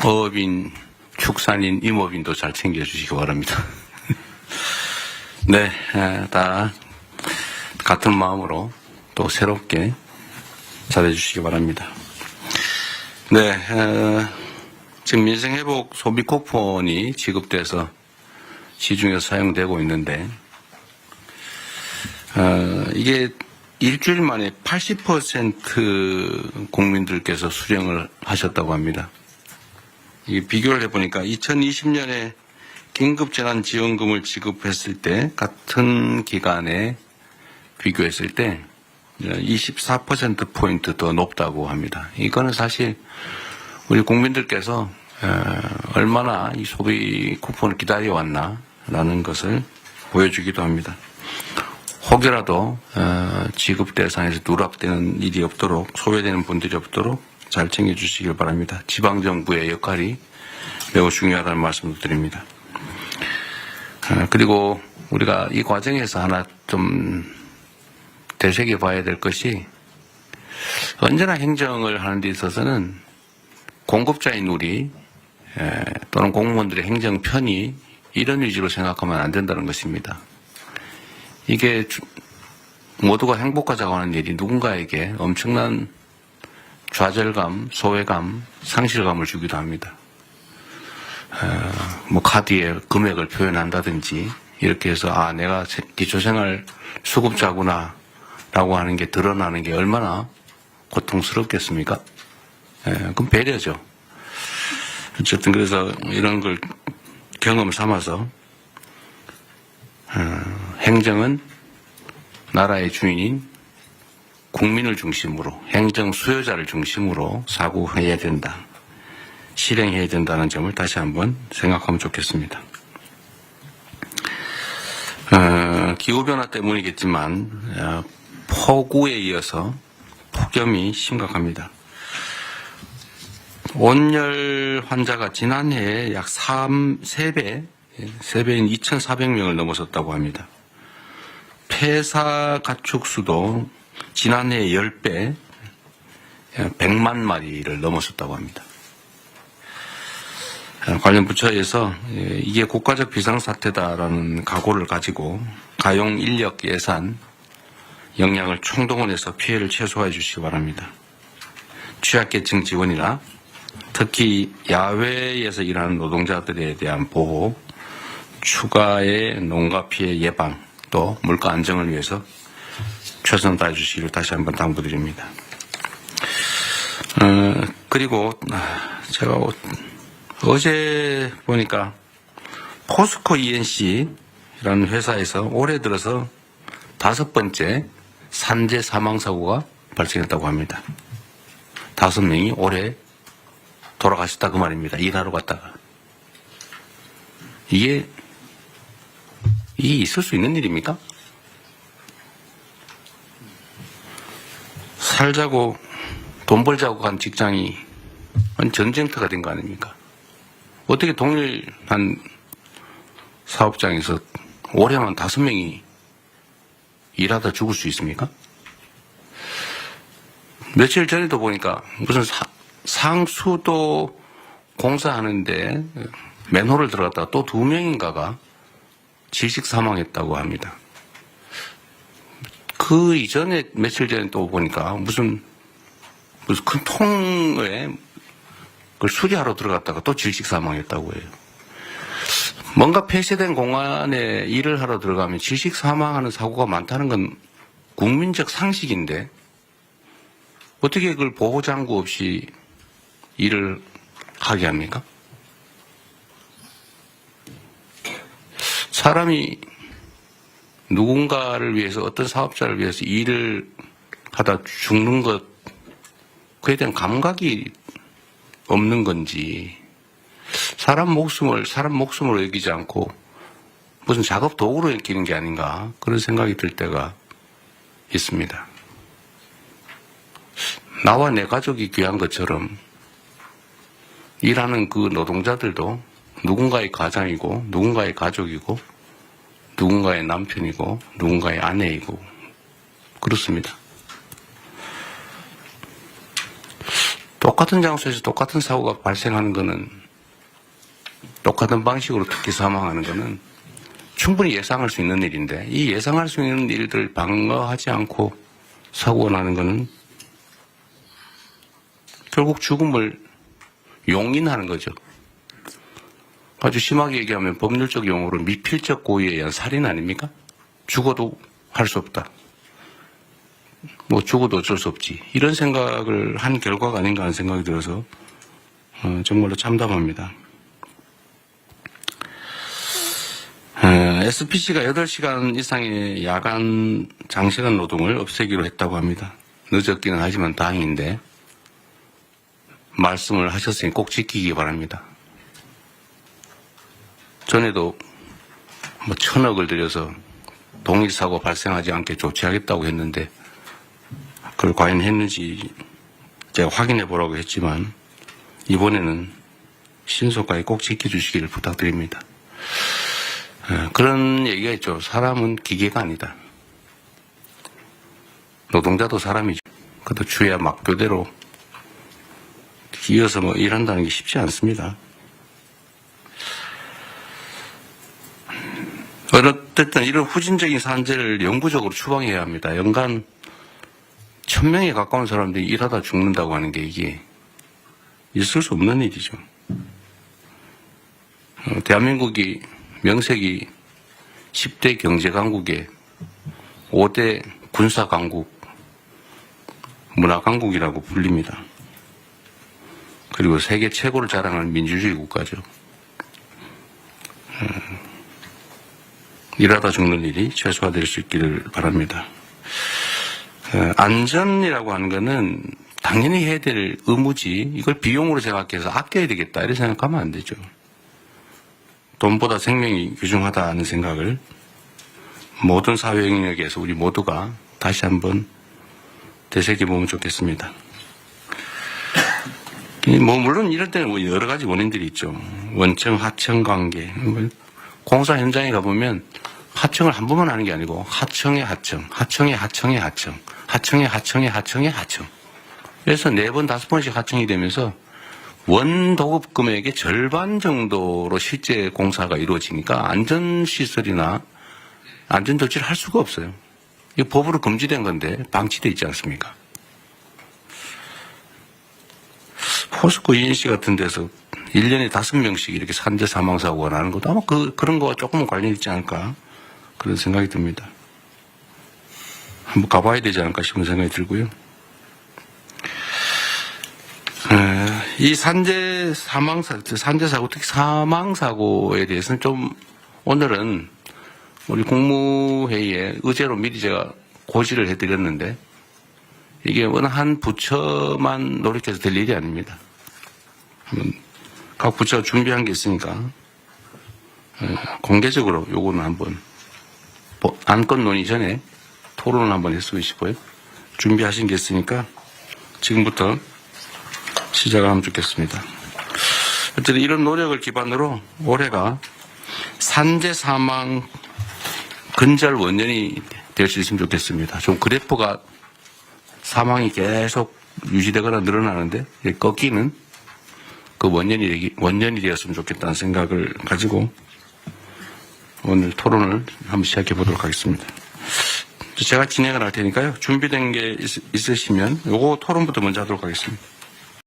어업인, 축산인, 임업인도 잘 챙겨주시기 바랍니다. 네, 다 같은 마음으로 또 새롭게 잘해주시기 바랍니다. 네, 지금 민생회복 소비 쿠폰이 지급돼서 시중에서 사용되고 있는데, 이게 일주일 만에 80% 국민들께서 수령을 하셨다고 합니다. 이게 비교를 해보니까 2020년에 긴급재난지원금을 지급했을 때 같은 기간에 비교했을 때 24%포인트 더 높다고 합니다. 이거는 사실 우리 국민들께서 얼마나 이 소비 쿠폰을 기다려왔나라는 것을 보여주기도 합니다. 혹여라도 지급 대상에서 누락되는 일이 없도록, 소외되는 분들이 없도록 잘 챙겨주시길 바랍니다. 지방정부의 역할이 매우 중요하다는 말씀을 드립니다. 그리고 우리가 이 과정에서 하나 좀 되새겨봐야 될 것이, 언제나 행정을 하는 데 있어서는 공급자인 우리 또는 공무원들의 행정 편의, 이런 위주로 생각하면 안 된다는 것입니다. 이게 모두가 행복하자고 하는 일이 누군가에게 엄청난 좌절감, 소외감, 상실감을 주기도 합니다. 카드에 금액을 표현한다든지 이렇게 해서 내가 기초생활 수급자구나 라고 하는 게 드러나는 게 얼마나 고통스럽겠습니까? 그럼 배려죠. 어쨌든 그래서 이런 걸 경험 삼아서 행정은 나라의 주인인 국민을 중심으로, 행정 수요자를 중심으로 사고해야 된다, 실행해야 된다는 점을 다시 한번 생각하면 좋겠습니다. 기후변화 때문이겠지만 폭우에 이어서 폭염이 심각합니다. 온열 환자가 지난해에 약 3배인 2,400명을 넘어섰다고 합니다. 폐사 가축수도 지난해 10배, 100만 마리를 넘어섰다고 합니다. 관련 부처에서 이게 국가적 비상사태다라는 각오를 가지고 가용 인력 예산, 역량을 총동원해서 피해를 최소화해 주시기 바랍니다. 취약계층 지원이나 특히 야외에서 일하는 노동자들에 대한 보호, 추가의 농가 피해 예방, 또 물가 안정을 위해서 최선 다해 주시기를 다시 한번 당부드립니다. 그리고 제가 어제 보니까 포스코 ENC라는 회사에서 올해 들어서 5번째 산재 사망사고가 발생했다고 합니다. 5명이 올해 돌아가셨다 그 말입니다. 일하러 갔다가. 이게 있을 수 있는 일입니까? 살자고 돈 벌자고 간 직장이 전쟁터가 된 거 아닙니까? 어떻게 동일한 사업장에서 올해만 5명이 일하다 죽을 수 있습니까? 며칠 전에도 보니까 무슨 상수도 공사하는데 맨홀을 들어갔다가 또 2명인가가 질식 사망했다고 합니다. 그 이전에 며칠 전에 또 보니까 무슨 큰 통에 그걸 수리하러 들어갔다가 또 질식 사망했다고 해요. 뭔가 폐쇄된 공간에 일을 하러 들어가면 질식 사망하는 사고가 많다는 건 국민적 상식인데 어떻게 그걸 보호장구 없이 일을 하게 합니까? 사람이 누군가를 위해서, 어떤 사업자를 위해서 일을 하다 죽는 것, 그에 대한 감각이 없는 건지, 사람 목숨으로 여기지 않고 무슨 작업 도구로 여기는 게 아닌가, 그런 생각이 들 때가 있습니다. 나와 내 가족이 귀한 것처럼 일하는 그 노동자들도 누군가의 가장이고, 누군가의 가족이고, 누군가의 남편이고, 누군가의 아내이고, 그렇습니다. 똑같은 장소에서 똑같은 사고가 발생하는 것은 똑같은 방식으로 특히 사망하는 것은 충분히 예상할 수 있는 일인데 이 예상할 수 있는 일들을 방어하지 않고 사고가 나는 것은 결국 죽음을 용인하는 거죠. 아주 심하게 얘기하면 법률적 용어로 미필적 고의에 의한 살인 아닙니까? 죽어도 할 수 없다. 뭐 죽어도 어쩔 수 없지. 이런 생각을 한 결과가 아닌가 하는 생각이 들어서 정말로 참담합니다. SPC가 8시간 이상의 야간 장시간 노동을 없애기로 했다고 합니다. 늦었기는 하지만 다행인데 말씀을 하셨으니 꼭 지키기 바랍니다. 전에도 뭐 1,000억을 들여서 동일사고 발생하지 않게 조치하겠다고 했는데 그걸 과연 했는지 제가 확인해 보라고 했지만 이번에는 신속하게 꼭 지켜주시기를 부탁드립니다. 그런 얘기가 있죠. 사람은 기계가 아니다. 노동자도 사람이죠. 그것도 주야 막교대로 이어서 뭐 일한다는 게 쉽지 않습니다. 어쨌든 이런 후진적인 산재를 영구적으로 추방해야 합니다. 연간 1,000명에 가까운 사람들이 일하다 죽는다고 하는 게 이게 있을 수 없는 일이죠. 대한민국이 명색이 10대 경제강국에 5대 군사강국, 문화강국이라고 불립니다. 그리고 세계 최고를 자랑하는 민주주의 국가죠. 일하다 죽는 일이 최소화될 수 있기를 바랍니다. 안전이라고 하는 것은 당연히 해야 될 의무지 이걸 비용으로 생각해서 아껴야 되겠다 이렇게 생각하면 안 되죠. 돈보다 생명이 귀중하다는 생각을 모든 사회 영역에서 우리 모두가 다시 한번 되새겨보면 좋겠습니다. 뭐 물론 이럴 때는 여러 가지 원인들이 있죠. 원청, 하청 관계. 공사 현장에 가보면 하청을 한 번만 하는 게 아니고 하청의 하청, 하청의 하청의 하청, 하청의 하청의 하청의 하청. 그래서 4번, 5번씩 하청이 되면서 원 도급 금액의 절반 정도로 실제 공사가 이루어지니까 안전시설이나 안전조치를 할 수가 없어요. 이거 법으로 금지된 건데 방치되어 있지 않습니까? 포스코 ENC 같은 데서 1년에 5명씩 이렇게 산재 사망사고가 나는 것도 아마 그런 거와 조금은 관련이 있지 않을까 그런 생각이 듭니다. 한번 가봐야 되지 않을까 싶은 생각이 들고요. 이 산재 사고, 특히 사망사고에 대해서는 좀 오늘은 우리 국무회의에 의제로 미리 제가 고지를 해드렸는데 이게 어느 한 부처만 노력해서 될 일이 아닙니다. 각 부처가 준비한 게 있으니까 공개적으로 요거는 한번 안건 논의 전에 토론을 한번 했으면 싶고요. 준비하신 게 있으니까 지금부터 시작을 하면 좋겠습니다. 어쨌든 이런 노력을 기반으로 올해가 산재 사망 근절 원년이 될 수 있으면 좋겠습니다. 좀 그래프가 사망이 계속 유지되거나 늘어나는데 꺾이는 그 원년이 되었으면 좋겠다는 생각을 가지고 오늘 토론을 한번 시작해 보도록 하겠습니다. 제가 진행을 할 테니까요. 준비된 게 있으시면 요거 토론부터 먼저 하도록 하겠습니다.